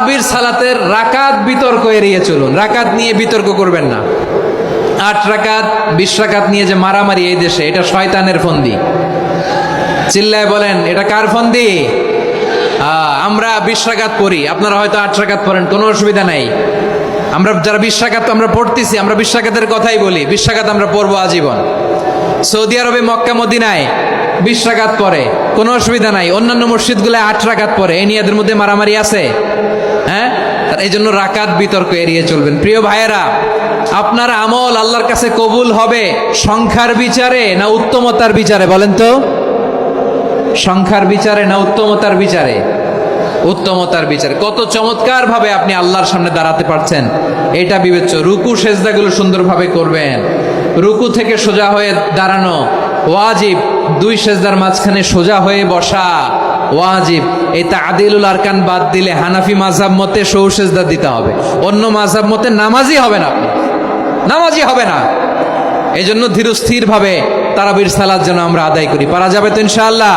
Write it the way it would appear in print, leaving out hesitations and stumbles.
তারাবির সালাতের রাকাত বিতর্ক এড়িয়ে চলুন, রাকাত নিয়ে বিতর্ক করবেন না। 8 রাকাত 20 রাকাত নিয়ে যে মারামারি এই দেশে, এটা শয়তানের ফন্দি। চিল্লায় বলেন এটা কার ফন্দি? আমরা 20 রাকাত পড়ি, আপনারা হয়তো 8 রাকাত পড়েন, কোনো অসুবিধা নাই। আমরা যারা 20 রাকাত আমরা পড়তেছি, আমরা 20 রাকাতের কথাই বলি, 20 রাকাত আমরা পড়বো আজীবন। সৌদি আরবে মক্কা মদিনায় 20 রাকাত পড়ে, কোনো অসুবিধা নাই। অন্যান্য মসজিদগুলো 8 রাকাত পড়ে, এই নিয়ে এদের মধ্যে মারামারি আছে? হ্যাঁ, এই জন্য রাকাত বিতর্ক এড়িয়ে চলবেন। প্রিয় ভাইয়েরা, আপনার আমল আল্লাহর কাছে কবুল হবে সংখ্যার বিচারে না উত্তমতার বিচারে? বলেন তো, সংখ্যার বিচারে না উত্তমতার বিচারে? উত্তমতার বিচারে। কত চমৎকার ভাবে আপনি আল্লাহর সামনে দাঁড়াতে পারছেন এটা বিবেচ্য। রুকু সেজদাগুলো সুন্দরভাবে করবেন, রুকু থেকে সোজা হয়ে দাঁড়ানো ওয়াজিব, 2 সেজদার মাঝখানে সোজা হয়ে বসা ওয়াজিব। এই তাদিলুল আরকান বাদ দিলে হানাফি মাযহাব মতে সৌ সেজদা দিতে হবে, অন্য মাযহাব মতে নামাজি হবে না, আপনি নামাজি হবে না। এই জন্য ধীরস্থির ভাবে তারাবির সালাত যেন আমরা আদায় করি। পারা যাবে তো ইনশাআল্লাহ?